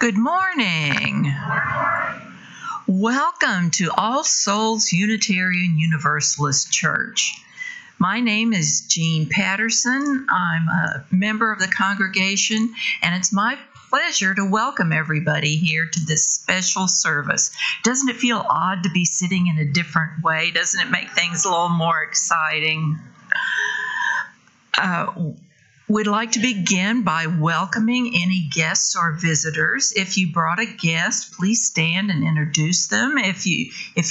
Good morning. Welcome to All Souls Unitarian Universalist Church. My name is Jean Patterson. I'm a member of the congregation, and it's my pleasure to welcome everybody here to this special service. Doesn't it feel odd to be sitting in a different way? Doesn't it make things a little more exciting? We'd like to begin by welcoming any guests or visitors. If you brought a guest, please stand and introduce them. If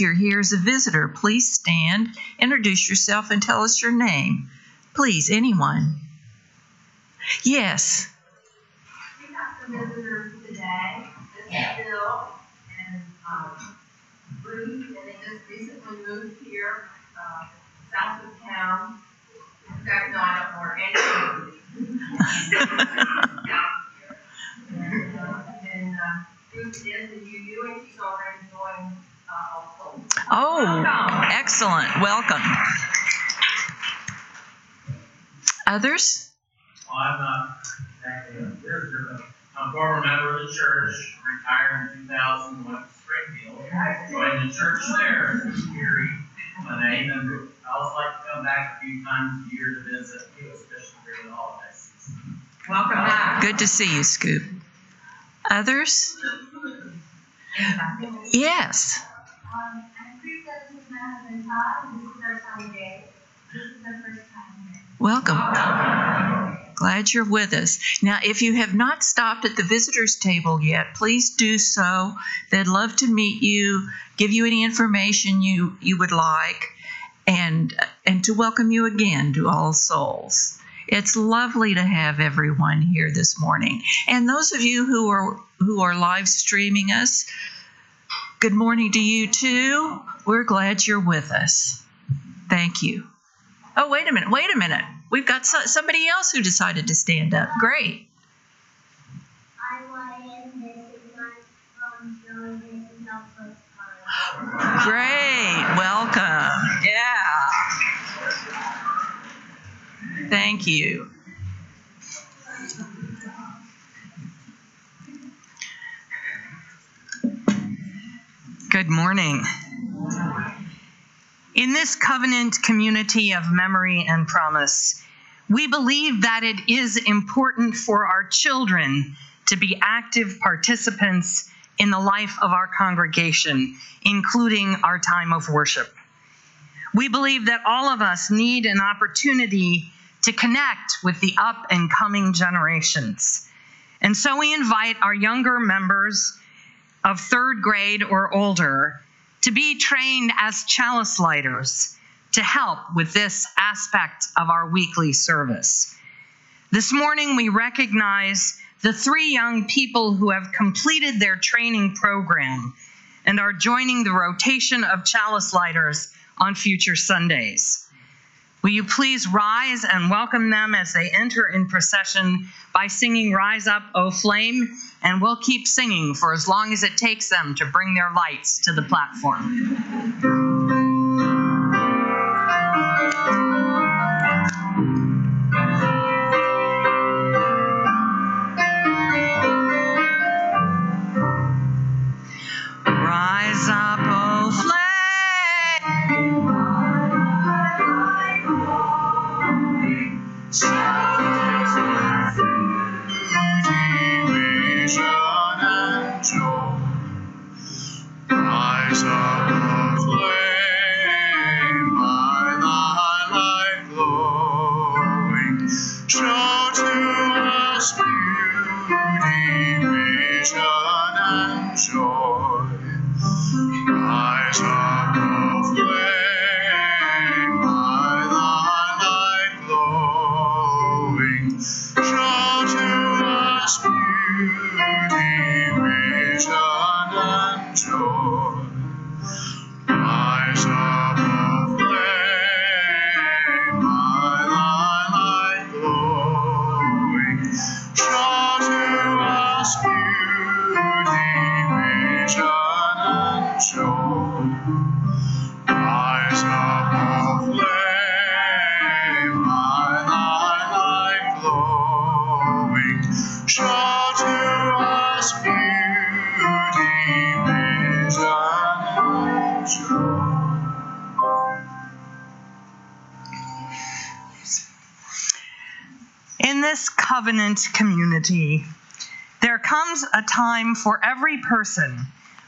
you're here as a visitor, please stand, introduce yourself, and tell us your name. Please, anyone. Yes. We got some visitors today. This is Bill and Ruth, and they just recently moved here south of town. In fact, no, I don't know where anyone is. And Ruth is the UU, and she's already joined also. Oh, welcome. Excellent. Welcome. Others? Well, I'm not exactly a visitor, but I'm a former member of the church, retired in 2000, went to Springfield, joined the church there, Gary, my name, and I also like to come back a few times a year to visit you, especially during the holiday season. Welcome back. Good to see you, Scoop. Others? Yes. I'm pretty sure this is my husband Todd, and this is our son Jay. This is our first time here. Welcome. Glad you're with us. Now, if you have not stopped at the visitors table yet, please do so. They'd love to meet you, give you any information you would like, and to welcome you again to All Souls. It's lovely to have everyone here this morning. And those of you who are live streaming us, good morning to you too. We're glad you're with us. Thank you. Oh, wait a minute. We've got somebody else who decided to stand up. Great. I'm Ryan. This is my Joe. This is also Todd. Great. Welcome. Yeah. Thank you. Good morning. In this covenant community of memory and promise, we believe that it is important for our children to be active participants in the life of our congregation, including our time of worship. We believe that all of us need an opportunity to connect with the up and coming generations. And so we invite our younger members of third grade or older to be trained as chalice lighters to help with this aspect of our weekly service. This morning we recognize the 3 young people who have completed their training program and are joining the rotation of chalice lighters on future Sundays. Will you please rise and welcome them as they enter in procession by singing Rise Up, O Flame, and we'll keep singing for as long as it takes them to bring their lights to the platform. Rise up, O flame. Rise up, O flame, by thy light glowing. Show to us beauty, vision, and joy. Rise up, O flame, by thy light glowing. Show to us beauty, vision, and joy. Rise up, O flame, by thy light glowing. Show to us beauty, vision, and joy. covenant community. There comes a time for every person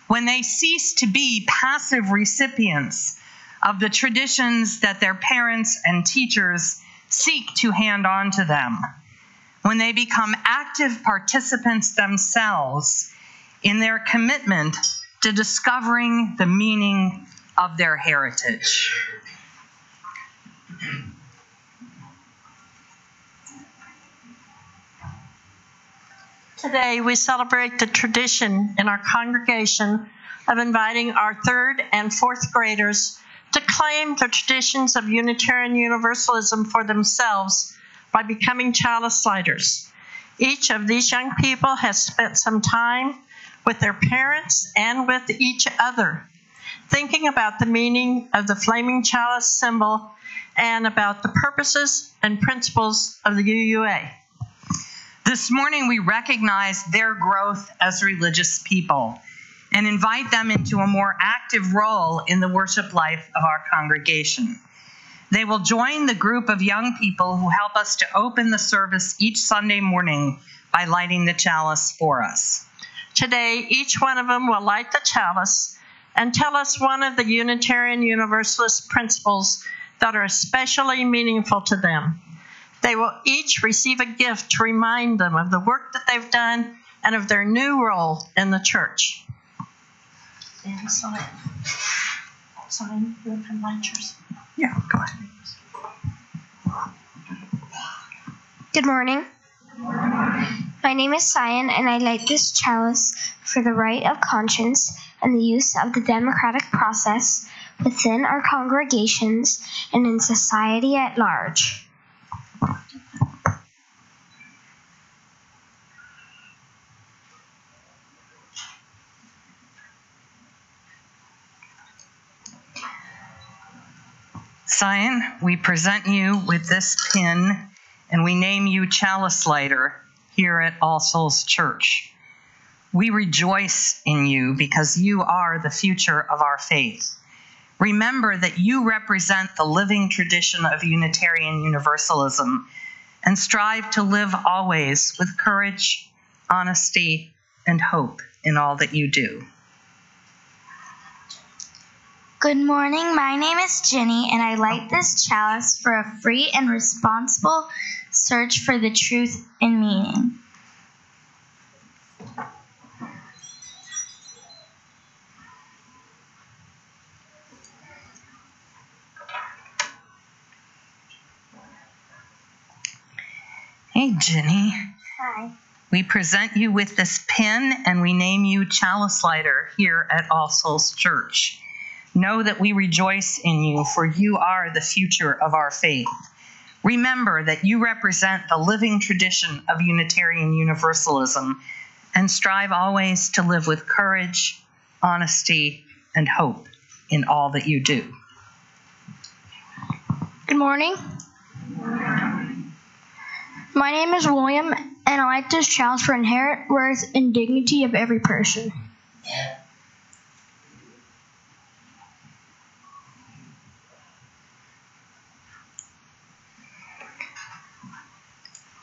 when they cease to be passive recipients of the traditions that their parents and teachers seek to hand on to them, when they become active participants themselves in their commitment to discovering the meaning of their heritage. Today, we celebrate the tradition in our congregation of inviting our 3rd and 4th graders to claim the traditions of Unitarian Universalism for themselves by becoming chalice lighters. Each of these young people has spent some time with their parents and with each other, thinking about the meaning of the flaming chalice symbol and about the purposes and principles of the UUA. This morning, we recognize their growth as religious people and invite them into a more active role in the worship life of our congregation. They will join the group of young people who help us to open the service each Sunday morning by lighting the chalice for us. Today, each one of them will light the chalice and tell us one of the Unitarian Universalist principles that are especially meaningful to them. They will each receive a gift to remind them of the work that they've done and of their new role in the church. And sign. You can light yours. Yeah, go ahead. Good morning. My name is Cyan, and I light this chalice for the right of conscience and the use of the democratic process within our congregations and in society at large. Cyan, we present you with this pin, and we name you Chalice Lighter here at All Souls Church. We rejoice in you because you are the future of our faith. Remember that you represent the living tradition of Unitarian Universalism and strive to live always with courage, honesty, and hope in all that you do. Good morning. My name is Jenny, and I light this chalice for a free and responsible search for the truth and meaning. Hey, Jenny. Hi. We present you with this pin, and we name you Chalice Lighter here at All Souls Church. Know that we rejoice in you, for you are the future of our faith. Remember that you represent the living tradition of Unitarian Universalism and strive always to live with courage, honesty, and hope in all that you do. Good morning. My name is William, and I light this chalice for inherent worth and dignity of every person.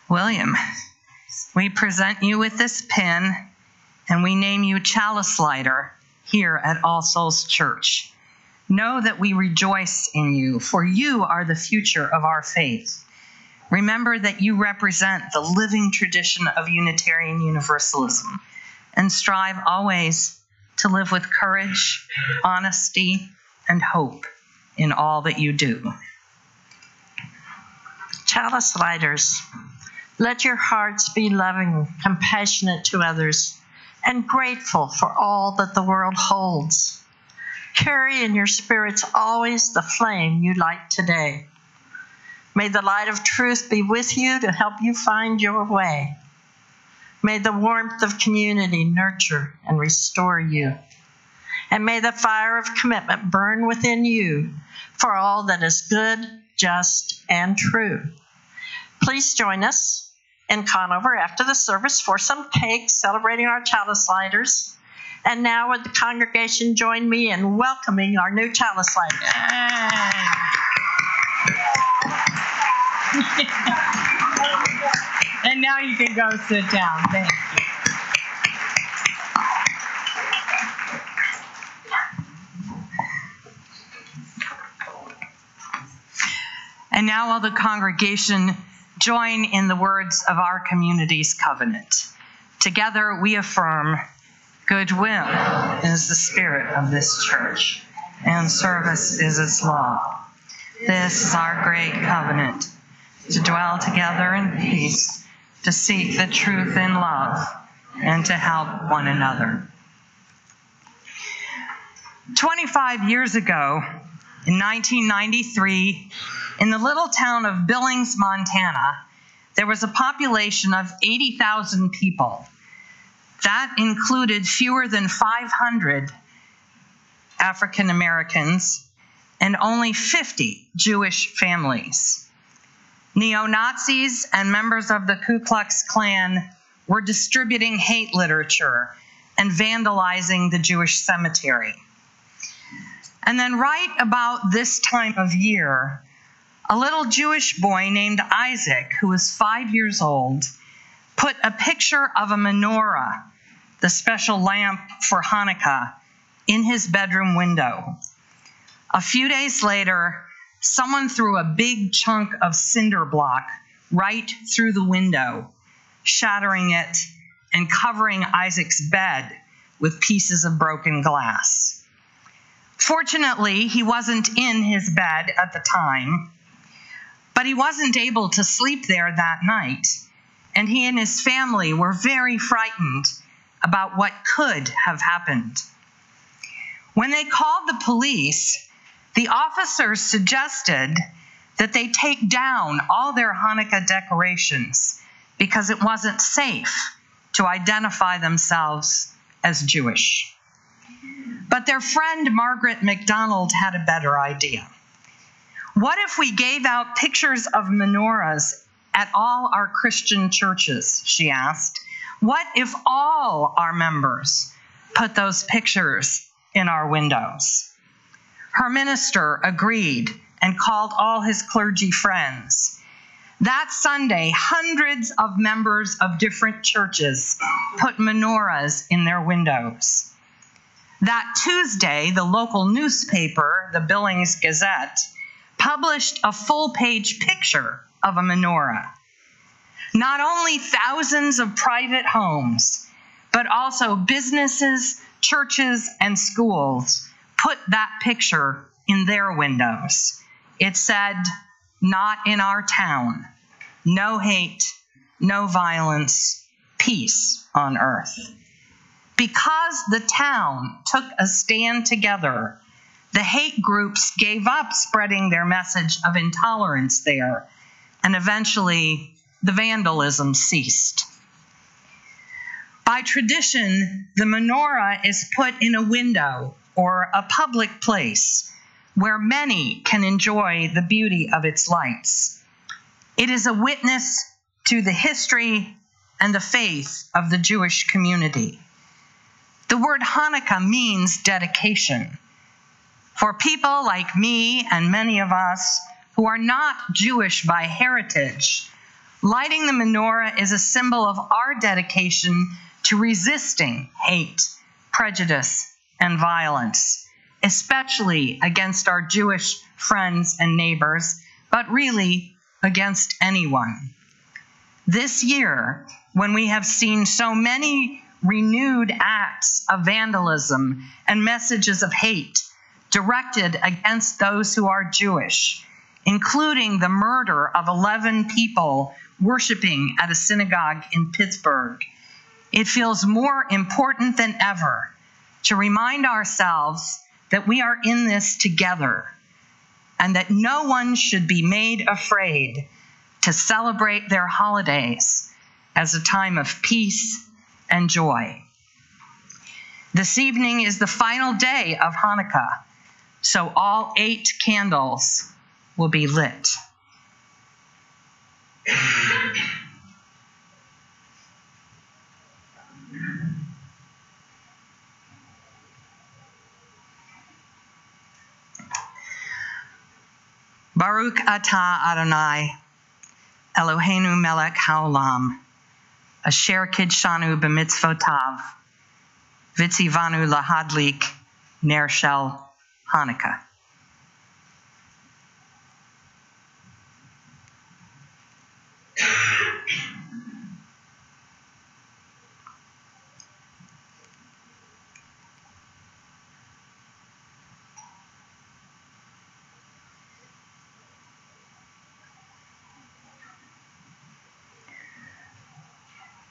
William, we present you with this pin, and we name you Chalice Lighter here at All Souls Church. Know that we rejoice in you, for you are the future of our faith. Remember that you represent the living tradition of Unitarian Universalism and strive always to live with courage, honesty, and hope in all that you do. Chalice lighters, let your hearts be loving, compassionate to others, and grateful for all that the world holds. Carry in your spirits always the flame you light today. May the light of truth be with you to help you find your way. May the warmth of community nurture and restore you. And may the fire of commitment burn within you for all that is good, just, and true. Please join us in Conover after the service for some cake celebrating our chalice lighters. And now would the congregation join me in welcoming our new chalice lighter. And now you can go sit down. Thank you. And now will the congregation join in the words of our community's covenant. Together we affirm, goodwill is the spirit of this church, and service is its law. This is our great covenant, to dwell together in peace, to seek the truth in love, and to help one another. 25 years ago, in 1993, in the little town of Billings, Montana, there was a population of 80,000 people. That included fewer than 500 African Americans and only 50 Jewish families. Neo-Nazis and members of the Ku Klux Klan were distributing hate literature and vandalizing the Jewish cemetery. And then right about this time of year, a little Jewish boy named Isaac, who was 5 years old, put a picture of a menorah, the special lamp for Hanukkah, in his bedroom window. A few days later, someone threw a big chunk of cinder block right through the window, shattering it and covering Isaac's bed with pieces of broken glass. Fortunately, he wasn't in his bed at the time, but he wasn't able to sleep there that night, and he and his family were very frightened about what could have happened. When they called the police, the officers suggested that they take down all their Hanukkah decorations because it wasn't safe to identify themselves as Jewish. But their friend Margaret McDonald had a better idea. What if we gave out pictures of menorahs at all our Christian churches, she asked. What if all our members put those pictures in our windows? Her minister agreed and called all his clergy friends. That Sunday, hundreds of members of different churches put menorahs in their windows. That Tuesday, the local newspaper, the Billings Gazette, published a full-page picture of a menorah. Not only thousands of private homes, but also businesses, churches, and schools put that picture in their windows. It said, "Not in our town. No hate, no violence, peace on earth." Because the town took a stand together, the hate groups gave up spreading their message of intolerance there, and eventually the vandalism ceased. By tradition, the menorah is put in a window or a public place where many can enjoy the beauty of its lights. It is a witness to the history and the faith of the Jewish community. The word Hanukkah means dedication. For people like me and many of us who are not Jewish by heritage, lighting the menorah is a symbol of our dedication to resisting hate, prejudice, and violence, especially against our Jewish friends and neighbors, but really against anyone. This year, when we have seen so many renewed acts of vandalism and messages of hate directed against those who are Jewish, including the murder of 11 people worshiping at a synagogue in Pittsburgh, it feels more important than ever to remind ourselves that we are in this together and that no one should be made afraid to celebrate their holidays as a time of peace and joy. This evening is the final day of Hanukkah, so all 8 candles will be lit. Baruch atah Adonai, Eloheinu melech haolam, asher kidshanu b'mitzvotav, vitzivanu lahadlik ner shel Hanukkah.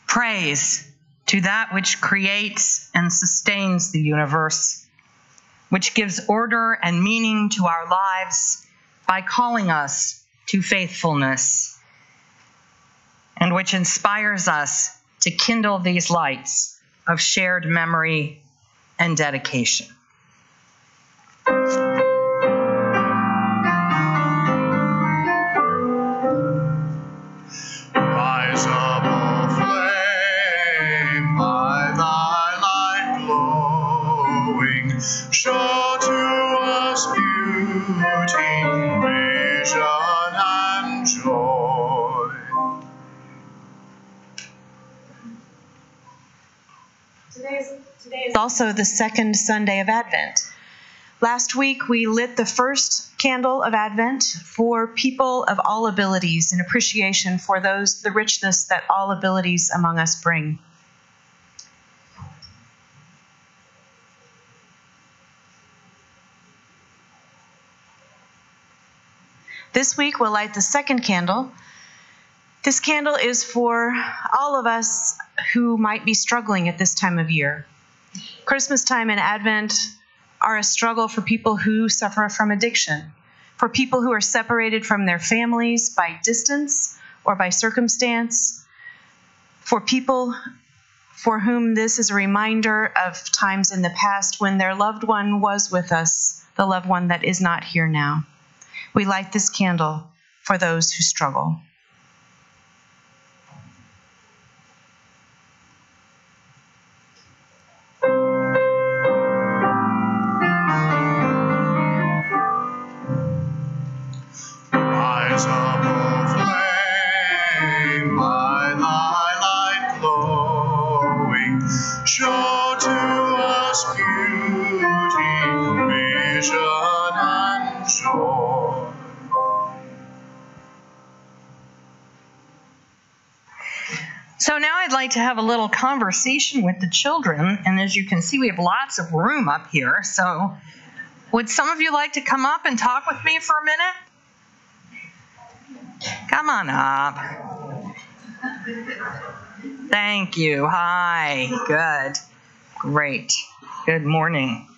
Praise to that which creates and sustains the universe, which gives order and meaning to our lives by calling us to faithfulness, and which inspires us to kindle these lights of shared memory and dedication. Rise up, O flame, by thy light glowing, show to us beauty, vision, and joy. Today is also the second Sunday of Advent. Last week, we lit the first candle of Advent for people of all abilities in appreciation for the richness that all abilities among us bring. This week, we'll light the second candle. This candle is for all of us who might be struggling at this time of year. Christmas time and Advent are a struggle for people who suffer from addiction, for people who are separated from their families by distance or by circumstance, for people for whom this is a reminder of times in the past when their loved one was with us, the loved one that is not here now. We light this candle for those who struggle. Rise up, O flame, by thy light glowing, show to us beauty, vision, and joy. So now I'd like to have a little conversation with the children, and as you can see, we have lots of room up here. So would some of you like to come up and talk with me for a minute? Come on up. Thank you. Hi. Good. Great. Good morning.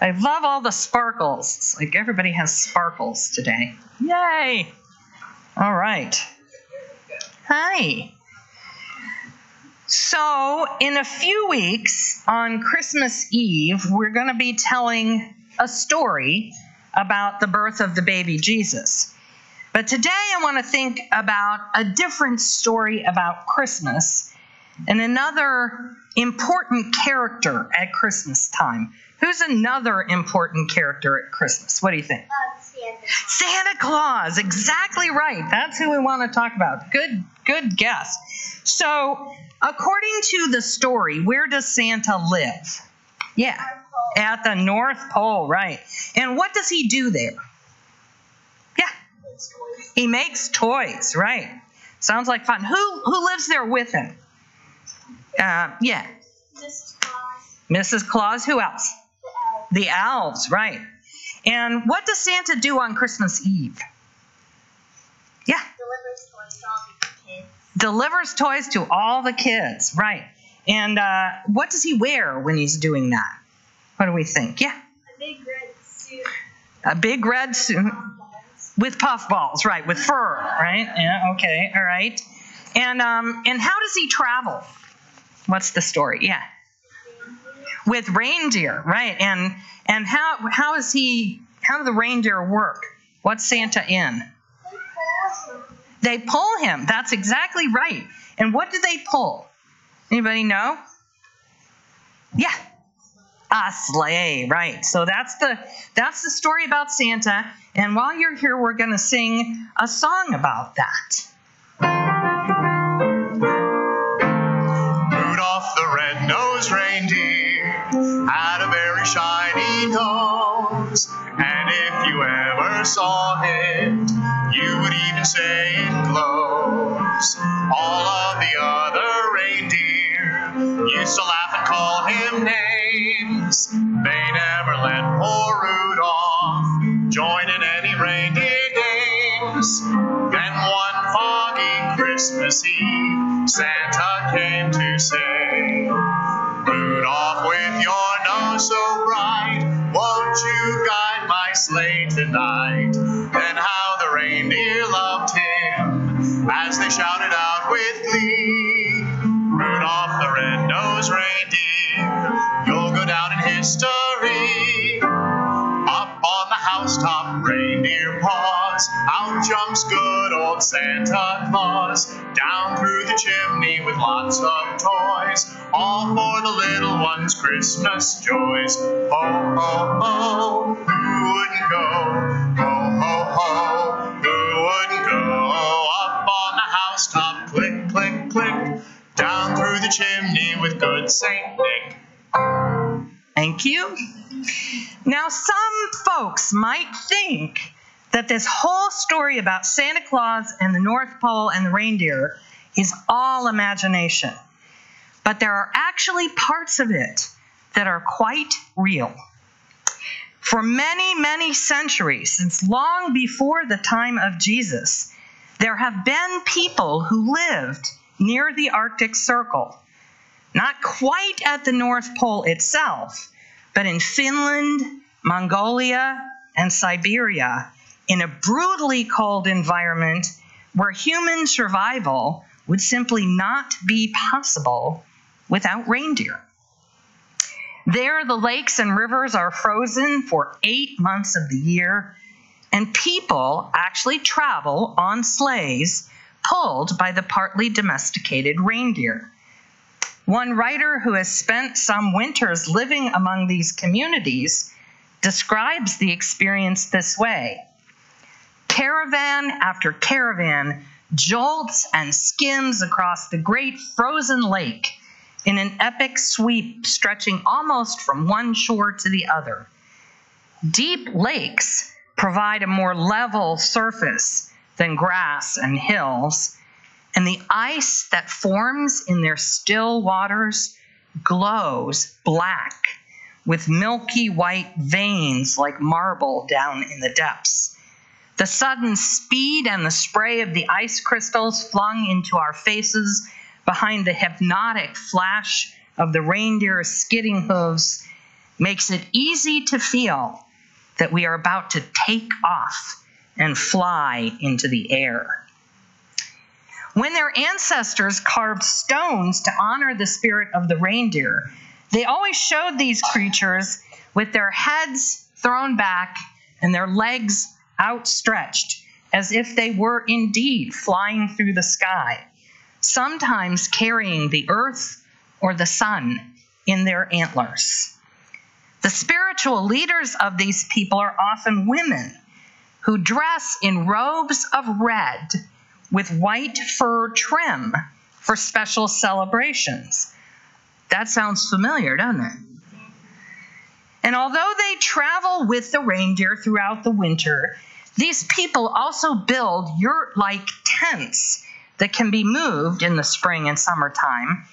I love all the sparkles. It's like everybody has sparkles today. Yay. All right. Hi. So in a few weeks, on Christmas Eve, we're going to be telling a story about the birth of the baby Jesus. But today I want to think about a different story about Christmas and another important character at Christmas time. Who's another important character at Christmas? What do you think? Santa Claus. Exactly right. That's who we want to talk about. Good guess. So, according to the story, where does Santa live? Yeah, at the North Pole, right. And what does he do there? Yeah. He makes toys, right. Sounds like fun. Who lives there with him? Yeah. Mrs. Claus. Mrs. Claus. Who else? The elves, right. And what does Santa do on Christmas Eve? Yeah. Delivers toys to all the kids. Delivers toys to all the kids, right. And what does he wear when he's doing that? What do we think? Yeah. A big red suit. A big red suit. With puffballs, right, with fur, right? Yeah, okay, all right. And how does he travel? What's the story? Yeah. With reindeer, right. And how do the reindeer work? What's Santa in? They pull him. That's exactly right. And what do they pull? Anybody know? Yeah. A sleigh, right. So that's the story about Santa. And while you're here, we're going to sing a song about that. very shiny nose. And if you ever saw it, you would even say it glows. All of the other reindeer used to laugh and call him names. They never let poor Rudolph join in any reindeer games. Then one foggy Christmas Eve, Santa came to say, Rudolph, with your nose so bright, won't you guide my sleigh tonight? Then how the reindeer loved him as they shouted out with glee, Rudolph the red-nosed reindeer, you'll go down in history. Up on the housetop, reindeer paws, out jumps good old Santa Claus, down through the chimney with lots of toys, all for the little ones' Christmas joys. Ho, ho, ho, who wouldn't go? Ho, ho, ho, who wouldn't go? Up on the housetop, click, click, click, down through the chimney with good Saint Nick. Thank you. Now, some folks might think that this whole story about Santa Claus and the North Pole and the reindeer is all imagination. But there are actually parts of it that are quite real. For many, many centuries, since long before the time of Jesus, there have been people who lived near the Arctic Circle, not quite at the North Pole itself, but in Finland, Mongolia, and Siberia, in a brutally cold environment where human survival would simply not be possible without reindeer. There, the lakes and rivers are frozen for 8 months of the year, and people actually travel on sleighs pulled by the partly domesticated reindeer. One writer who has spent some winters living among these communities describes the experience this way. Caravan after caravan jolts and skims across the great frozen lake in an epic sweep stretching almost from one shore to the other. Deep lakes provide a more level surface than grass and hills, and the ice that forms in their still waters glows black with milky white veins like marble down in the depths. The sudden speed and the spray of the ice crystals flung into our faces behind the hypnotic flash of the reindeer's skidding hooves makes it easy to feel that we are about to take off and fly into the air. When their ancestors carved stones to honor the spirit of the reindeer, they always showed these creatures with their heads thrown back and their legs outstretched, as if they were indeed flying through the sky, sometimes carrying the earth or the sun in their antlers. The spiritual leaders of these people are often women who dress in robes of red with white fur trim for special celebrations. That sounds familiar, doesn't it? And although they travel with the reindeer throughout the winter, these people also build yurt-like tents that can be moved in the spring and summertime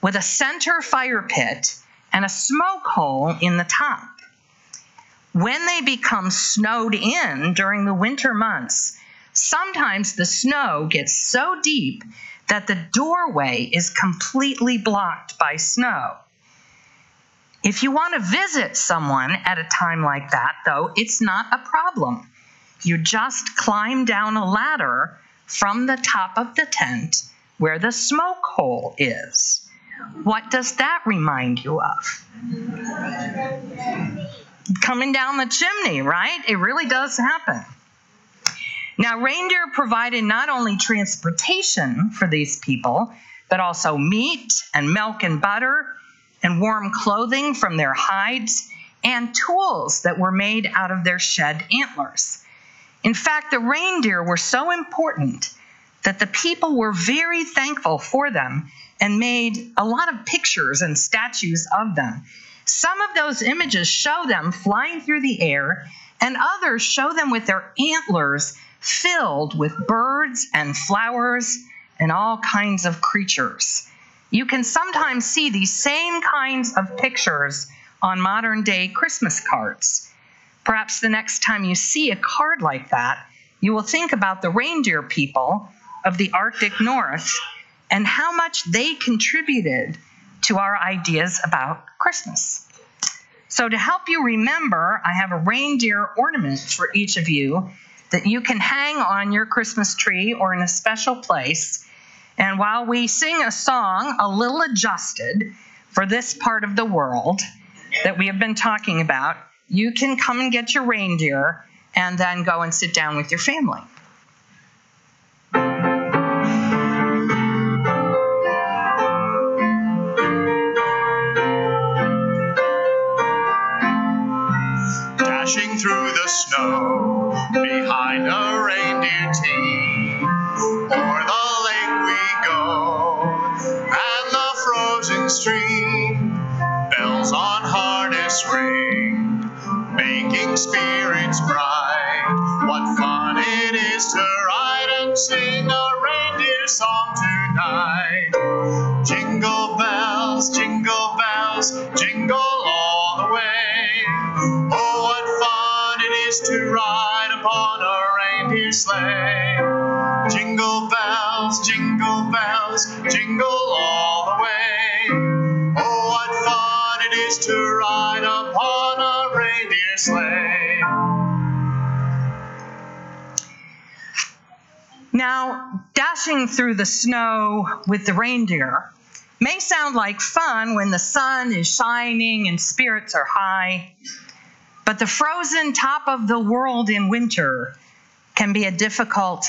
with a center fire pit and a smoke hole in the top. When they become snowed in during the winter months, sometimes the snow gets so deep that the doorway is completely blocked by snow. If you want to visit someone at a time like that, though, it's not a problem. You just climb down a ladder from the top of the tent where the smoke hole is. What does that remind you of? Coming down the chimney, right? It really does happen. Now, reindeer provided not only transportation for these people, but also meat and milk and butter and warm clothing from their hides and tools that were made out of their shed antlers. In fact, the reindeer were so important that the people were very thankful for them and made a lot of pictures and statues of them. Some of those images show them flying through the air, and others show them with their antlers filled with birds and flowers and all kinds of creatures. You can sometimes see these same kinds of pictures on modern-day Christmas cards. Perhaps the next time you see a card like that, you will think about the reindeer people of the Arctic North and how much they contributed to our ideas about Christmas. So to help you remember, I have a reindeer ornament for each of you that you can hang on your Christmas tree or in a special place. And while we sing a song a little adjusted for this part of the world that we have been talking about, you can come and get your reindeer and then go and sit down with your family. Dashing through the snow behind a reindeer team, o'er the lake we go, and the frozen stream, bells on harness ring, making spirits bright. What fun it is to ride and sing a reindeer song tonight. Jingle bells, jingle all the way. Oh, what fun it is to ride upon a reindeer sleigh. Jingle bells, jingle all the way. Oh, what fun it is to ride upon a reindeer sleigh. Now, dashing through the snow with the reindeer may sound like fun when the sun is shining and spirits are high, but the frozen top of the world in winter can be a difficult,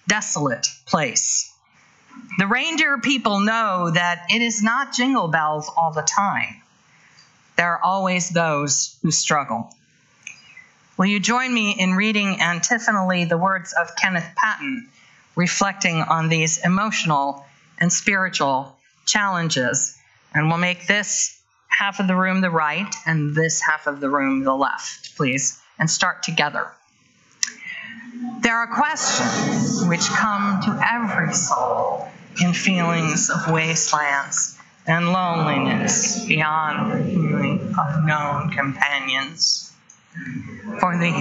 desolate place. The reindeer people know that it is not jingle bells all the time. There are always those who struggle. Will you join me in reading antiphonally the words of Kenneth Patton, reflecting on these emotional and spiritual challenges? And we'll make this half of the room the right and this half of the room the left, please, and start together. There are questions which come to every soul in feelings of wastelands and loneliness beyond the healing of known companions. For the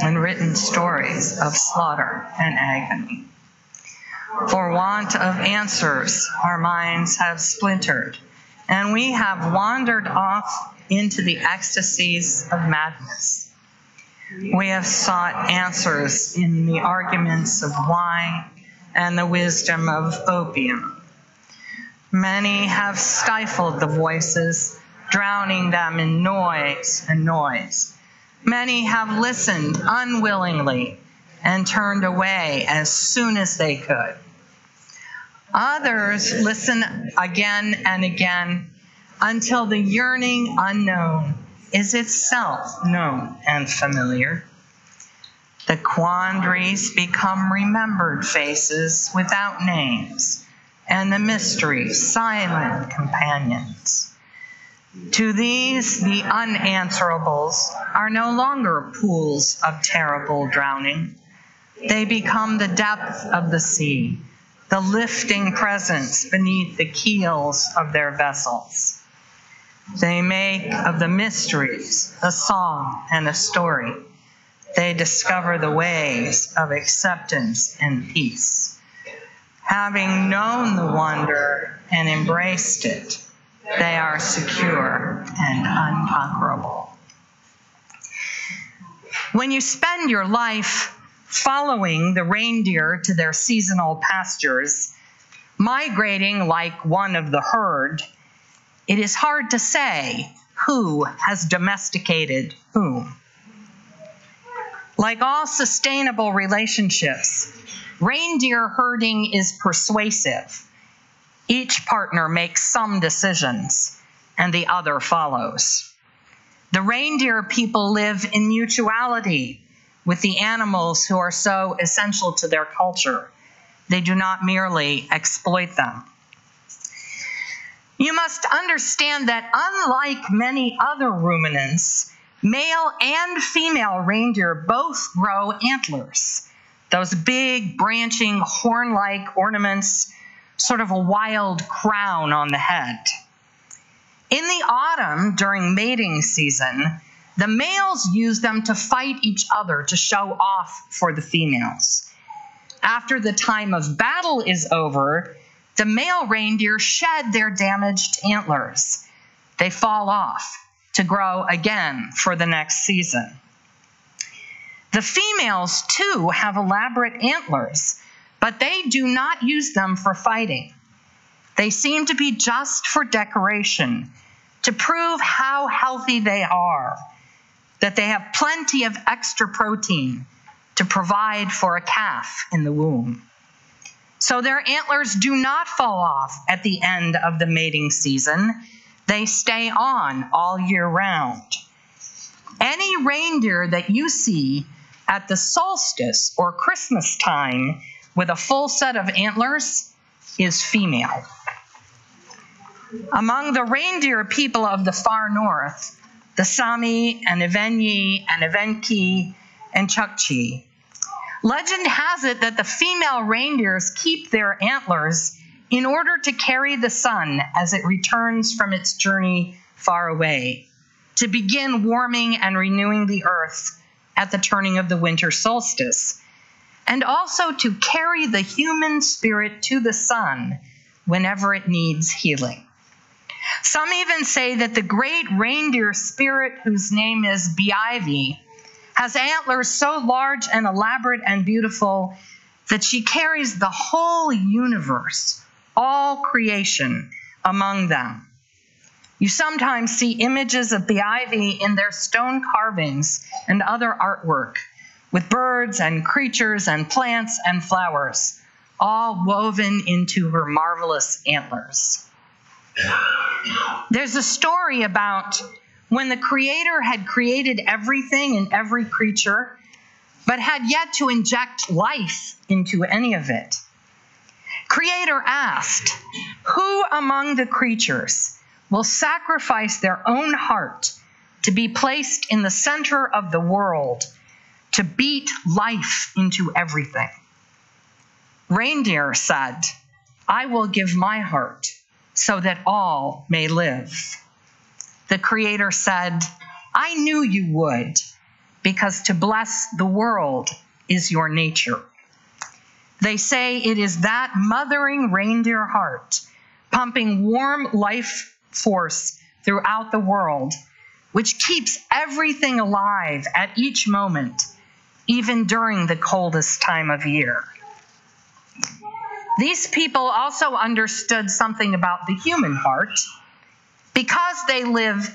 unwritten stories of slaughter and agony. For want of answers, our minds have splintered, and we have wandered off into the ecstasies of madness. We have sought answers in the arguments of wine and the wisdom of opium. Many have stifled the voices, drowning them in noise and noise. Many have listened unwillingly and turned away as soon as they could. Others listen again and again until the yearning unknown is itself known and familiar. The quandaries become remembered faces without names, and the mysteries silent companions. To these, the unanswerables are no longer pools of terrible drowning. They become the depth of the sea, the lifting presence beneath the keels of their vessels. They make of the mysteries a song and a story. They discover the ways of acceptance and peace. Having known the wonder and embraced it, they are secure and unconquerable. When you spend your life following the reindeer to their seasonal pastures, migrating like one of the herd, it is hard to say who has domesticated whom. Like all sustainable relationships, reindeer herding is persuasive. Each partner makes some decisions, and the other follows. The reindeer people live in mutuality with the animals who are so essential to their culture. They do not merely exploit them. You must understand that unlike many other ruminants, male and female reindeer both grow antlers, those big branching horn-like ornaments, sort of a wild crown on the head. In the autumn, during mating season, the males use them to fight each other to show off for the females. After the time of battle is over, the male reindeer shed their damaged antlers. They fall off to grow again for the next season. The females, too, have elaborate antlers, but they do not use them for fighting. They seem to be just for decoration, to prove how healthy they are, that they have plenty of extra protein to provide for a calf in the womb. So their antlers do not fall off at the end of the mating season. They stay on all year round. Any reindeer that you see at the solstice or Christmas time with a full set of antlers is female. Among the reindeer people of the far north, the Sami and Evenyi and Evenki and Chukchi, legend has it that the female reindeers keep their antlers in order to carry the sun as it returns from its journey far away, to begin warming and renewing the earth at the turning of the winter solstice, and also to carry the human spirit to the sun whenever it needs healing. Some even say that the great reindeer spirit, whose name is Biaivi, has antlers so large and elaborate and beautiful that she carries the whole universe, all creation, among them. You sometimes see images of Biaivi in their stone carvings and other artwork, with birds and creatures and plants and flowers, all woven into her marvelous antlers. There's a story about when the Creator had created everything and every creature, but had yet to inject life into any of it. Creator asked, "Who among the creatures will sacrifice their own heart to be placed in the center of the world, to beat life into everything?" Reindeer said, "I will give my heart so that all may live." The Creator said, "I knew you would, because to bless the world is your nature." They say it is that mothering reindeer heart, pumping warm life force throughout the world, which keeps everything alive at each moment, even during the coldest time of year. These people also understood something about the human heart. Because they live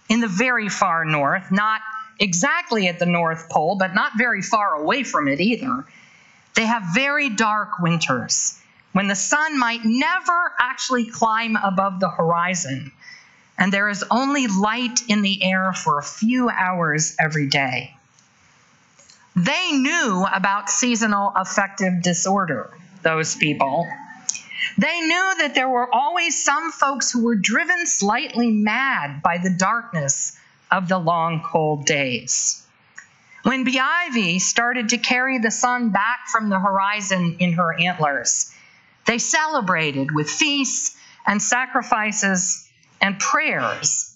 in the very far north, not exactly at the North Pole, but not very far away from it either, they have very dark winters when the sun might never actually climb above the horizon, and there is only light in the air for a few hours every day. They knew about seasonal affective disorder, those people. They knew that there were always some folks who were driven slightly mad by the darkness of the long, cold days. When Biaivi started to carry the sun back from the horizon in her antlers, they celebrated with feasts and sacrifices and prayers,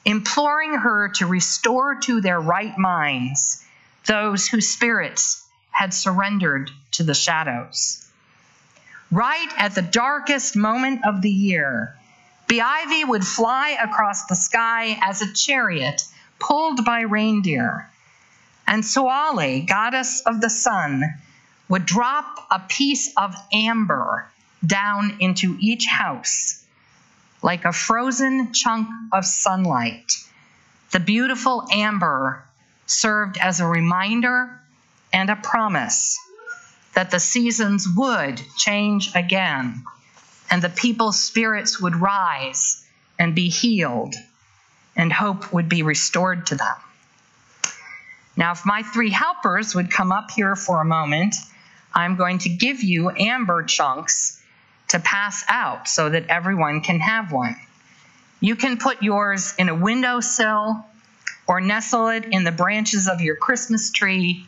imploring her to restore to their right minds those whose spirits had surrendered to the shadows. Right at the darkest moment of the year, Biaivi would fly across the sky as a chariot pulled by reindeer, and Souale, goddess of the sun, would drop a piece of amber down into each house, like a frozen chunk of sunlight. The beautiful amber served as a reminder and a promise that the seasons would change again, and the people's spirits would rise and be healed, and hope would be restored to them. Now, if my three helpers would come up here for a moment, I'm going to give you amber chunks to pass out so that everyone can have one. You can put yours in a windowsill or nestle it in the branches of your Christmas tree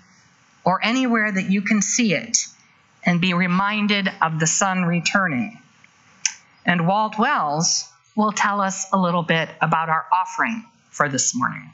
or anywhere that you can see it and be reminded of the sun returning. And Walt Wells will tell us a little bit about our offering for this morning.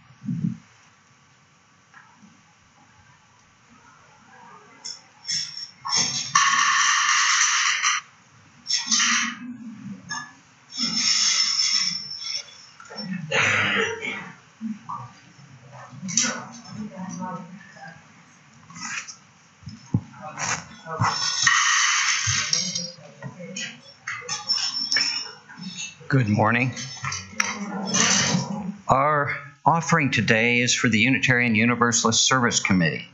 Good morning. Our offering today is for the Unitarian Universalist Service Committee.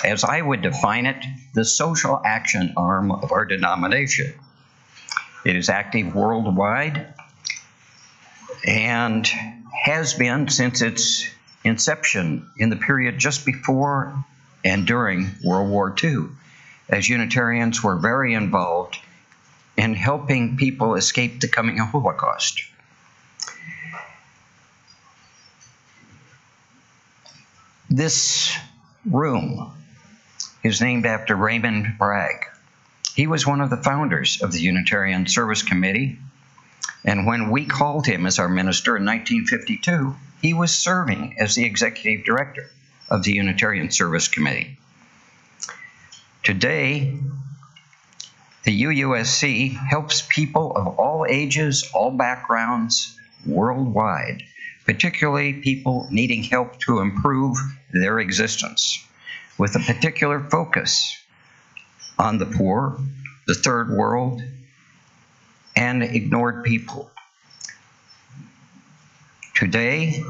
As I would define it, the social action arm of our denomination. It is active worldwide and has been since its inception in the period just before and during World War II, as Unitarians were very involved in helping people escape the coming Holocaust. This room is named after Raymond Bragg. He was one of the founders of the Unitarian Service Committee, and when we called him as our minister in 1952, he was serving as the executive director of the Unitarian Service Committee. Today, the UUSC helps people of all ages, all backgrounds, worldwide, particularly people needing help to improve their existence, with a particular focus on the poor, the third world, and ignored people. Today,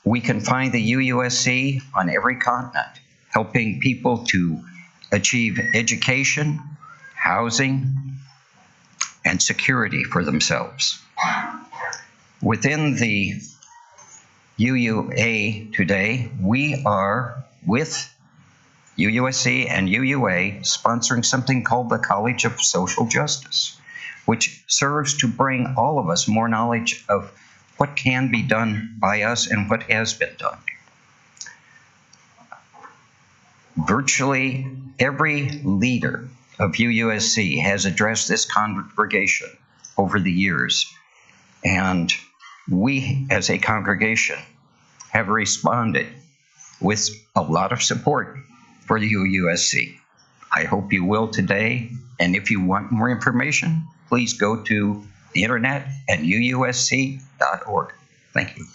we can find the UUSC on every continent, helping people to achieve education, housing, and security for themselves. Within the UUA today, we are, with UUSC and UUA, sponsoring something called the College of Social Justice, which serves to bring all of us more knowledge of what can be done by us and what has been done. Virtually every leader of UUSC has addressed this congregation over the years, and we as a congregation have responded with a lot of support for the UUSC. I hope you will today, and if you want more information, please go to the internet at uusc.org. Thank you.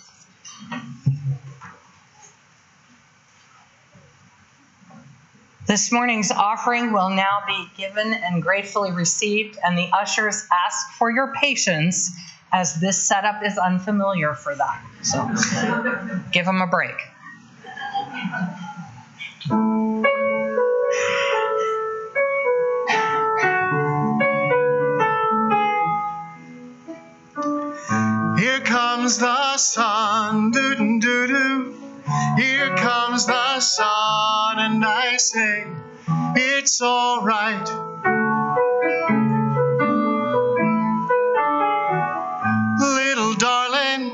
This morning's offering will now be given and gratefully received, and the ushers ask for your patience as this setup is unfamiliar for them. So give them a break. Here comes the sun, doo-doo-doo-doo. Here comes the sun, and I say, it's all right. Little darling,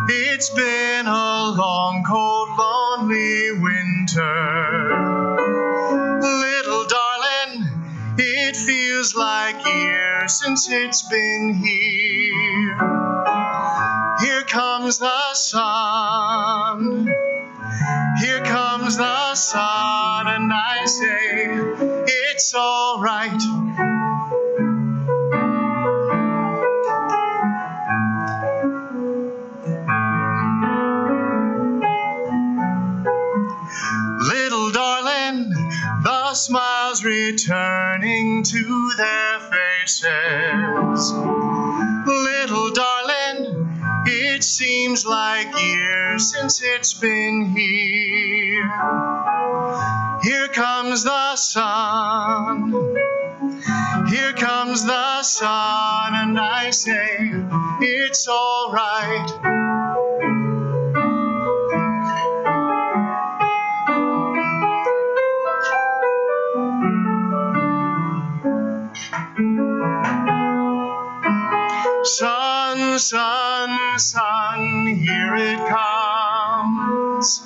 it's been a long, cold, lonely winter. Little darling, it feels like years since it's been here. Here comes the sun. Here comes the sun, and I say, it's all right. Little darling, the smiles returning to their faces. Little darling, it seems like years since it's been here. Here comes the sun. Here comes the sun, and I say, it's all right. Sun, sun, sun, here it comes.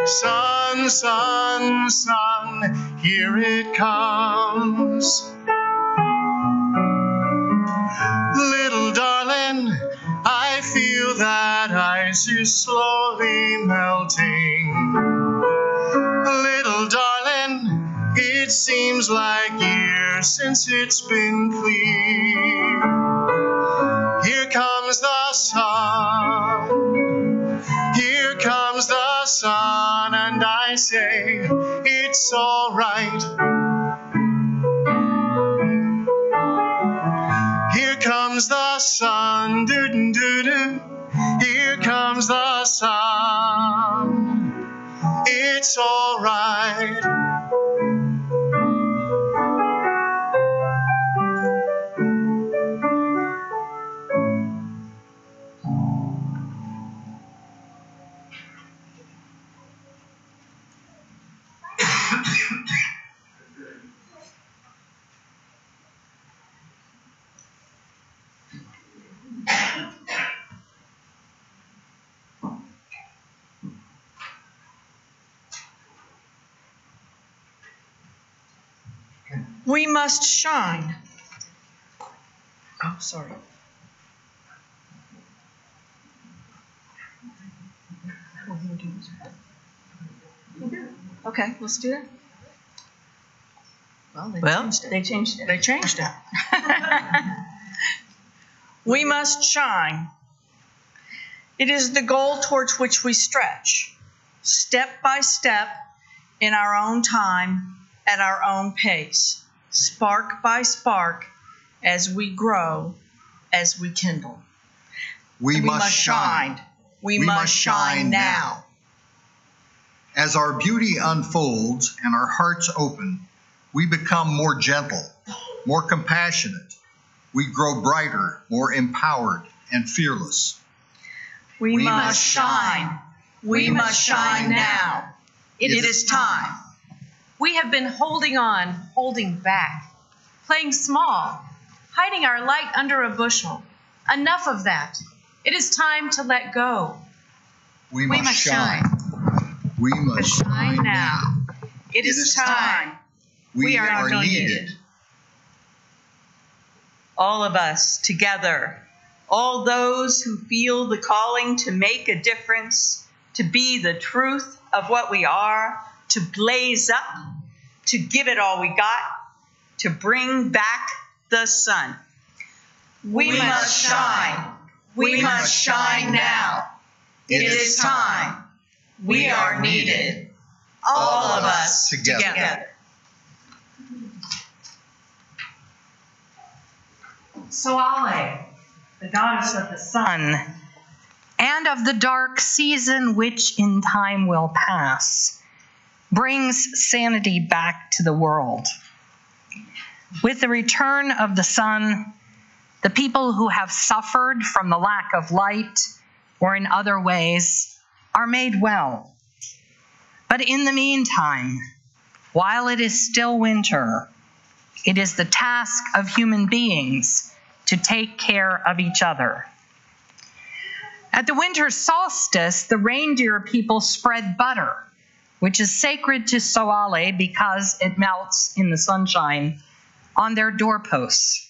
Sun, sun, sun, here it comes. Little darling, I feel that ice is slowly melting. Little darling, it seems like years since it's been clear. Here comes the sun. Here comes the sun, and I say it's all right. Here comes the sun, doo-doo-doo-doo. Here comes the sun. It's all right. We must shine. Oh, sorry. Okay, let's do that. Well, they changed it. They changed it. We must shine. It is the goal towards which we stretch, step by step, in our own time, at our own pace, spark by spark, as we grow, as we kindle. We must shine. We must shine now. As our beauty unfolds and our hearts open, we become more gentle, more compassionate. We grow brighter, more empowered, and fearless. We must shine. We must shine now. It is time. We have been holding on, holding back, playing small, hiding our light under a bushel. Enough of that. It is time to let go. We must shine. We must shine now. It is time. We are needed. All of us together, all those who feel the calling to make a difference, to be the truth of what we are, to blaze up, to give it all we got, to bring back the sun. We must shine. We must shine now. It is time. We are needed. All of us together. Souale, the goddess of the sun, and of the dark season which in time will pass, brings sanity back to the world. With the return of the sun, the people who have suffered from the lack of light or in other ways are made well. But in the meantime, while it is still winter, it is the task of human beings to take care of each other. At the winter solstice, the reindeer people spread butter, which is sacred to Souale because it melts in the sunshine, on their doorposts.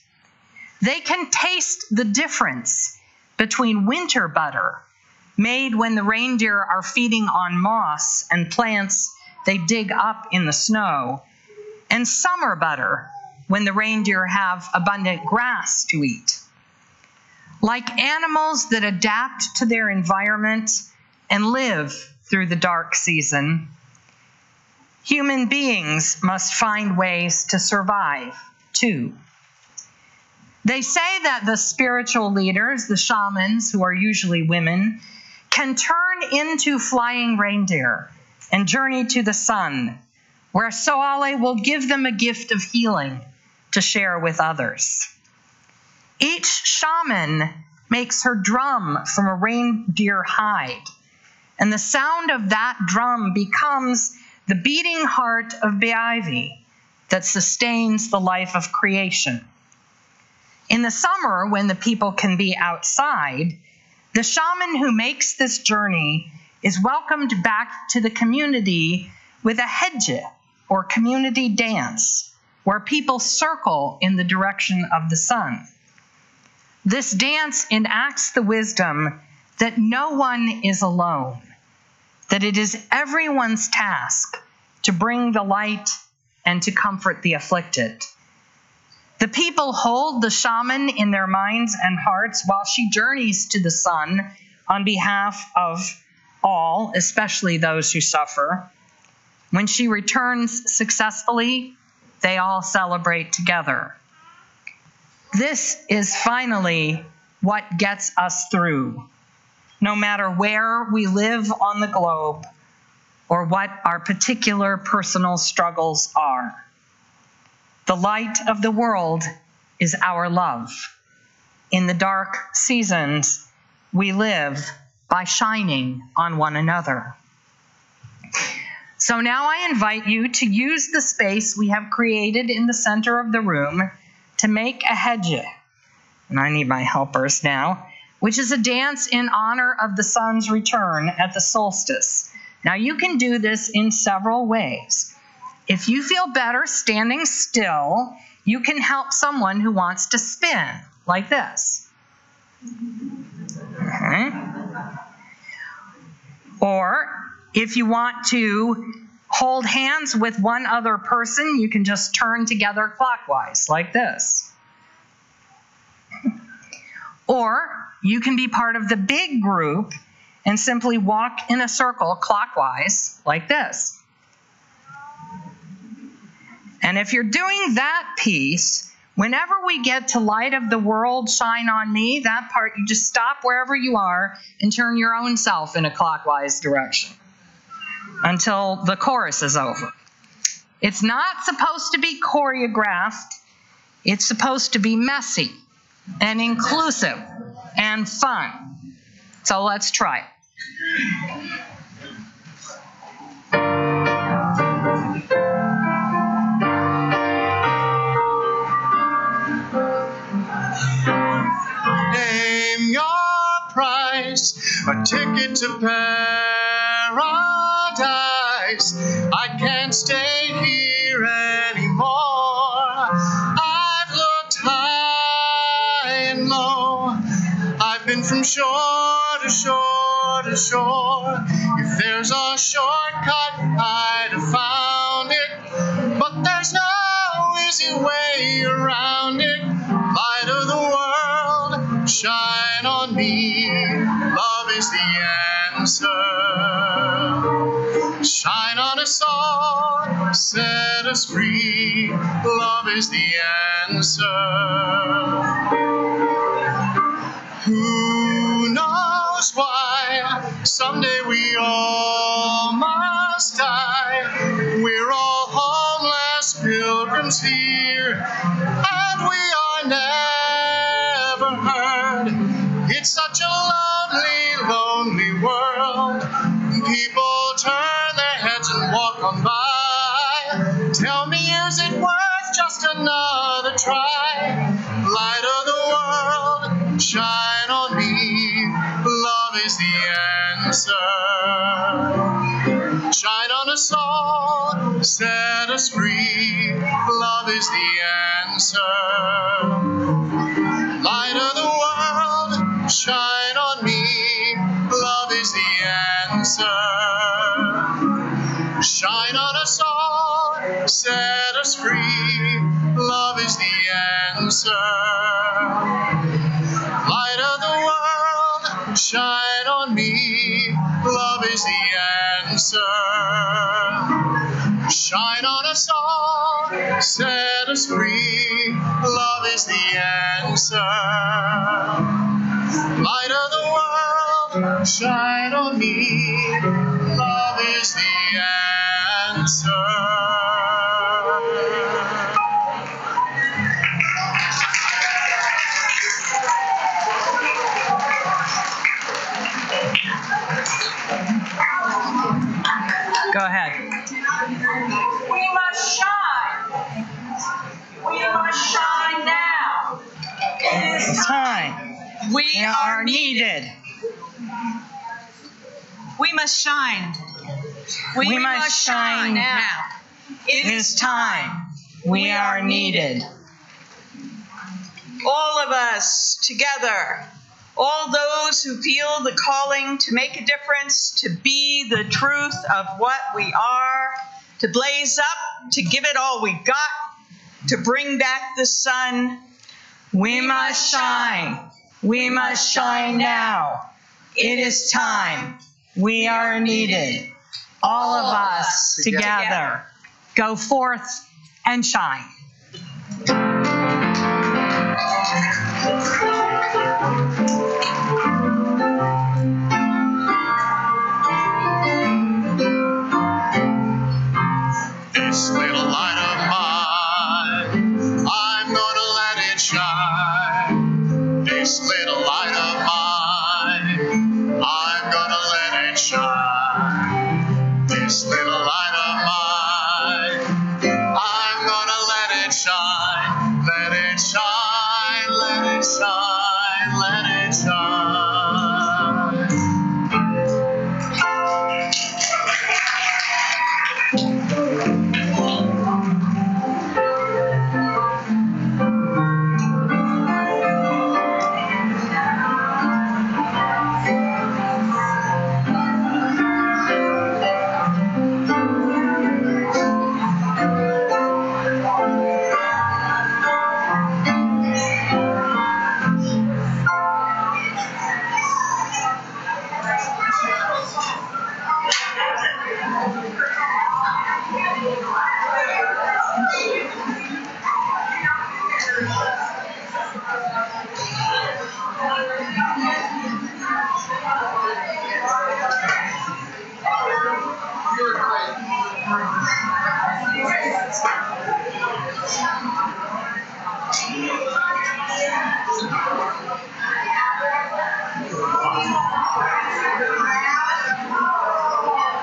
They can taste the difference between winter butter, made when the reindeer are feeding on moss and plants they dig up in the snow, and summer butter, when the reindeer have abundant grass to eat. Like animals that adapt to their environment and live through the dark season, human beings must find ways to survive, too. They say that the spiritual leaders, the shamans, who are usually women, can turn into flying reindeer and journey to the sun, where Souale will give them a gift of healing to share with others. Each shaman makes her drum from a reindeer hide, and the sound of that drum becomes the beating heart of the ivy that sustains the life of creation. In the summer, when the people can be outside, the shaman who makes this journey is welcomed back to the community with a hedje, or community dance, where people circle in the direction of the sun. This dance enacts the wisdom that no one is alone, that it is everyone's task to bring the light and to comfort the afflicted. The people hold the shaman in their minds and hearts while she journeys to the sun on behalf of all, especially those who suffer. When she returns successfully, they all celebrate together. This is finally what gets us through, no matter where we live on the globe or what our particular personal struggles are. The light of the world is our love. In the dark seasons, we live by shining on one another. So now I invite you to use the space we have created in the center of the room to make a hedje, and I need my helpers now, which is a dance in honor of the sun's return at the solstice. Now you can do this in several ways. If you feel better standing still, you can help someone who wants to spin, like this. Okay. Or if you want to hold hands with one other person, you can just turn together clockwise, like this. Or you can be part of the big group and simply walk in a circle clockwise, like this. And if you're doing that piece, whenever we get to light of the world, shine on me, that part, you just stop wherever you are and turn your own self in a clockwise direction until the chorus is over. It's not supposed to be choreographed. It's supposed to be messy and inclusive and fun. So let's try it. Name your price, a ticket to paradise. I can't stay here anymore. I've looked high and low. I've been from shore to shore to shore. If there's a shortcut, I'd have found it. But there's no easy way around it. Light of the world, shine on me. Love is the answer. Shine on us all, set us free. Love is the answer. Who knows why? Someday we all must die. We're all homeless pilgrims here, and we are never heard. It's such a lonely, lonely world. People turn their heads and walk on by. Tell me, is it worth just another try? Light of the world, shine on me. Love is the answer. Shine on us all, set us free. Love is the answer. Light of the world, shine on me. Love is the answer. Shine on us all, set us free. Love is the answer. Light of the world, shine on me. Love is the answer. Shine on us all, set us free. Love is the answer. Light of the world, shine on me. Love is the answer. Go ahead. We must shine. We must shine now. We are needed. We must shine. We must shine now. It is time. We are needed. All of us together, all those who feel the calling to make a difference, to be the truth of what we are, to blaze up, to give it all we got, to bring back the sun. We must shine. We must shine now. It is time. We are needed. All of us together. Go forth and shine. This little light of mine, I'm gonna let it shine. This little light of mine, I'm gonna let it shine. This little light of mine, I'm gonna let it shine. Let it shine, let it shine, let it shine.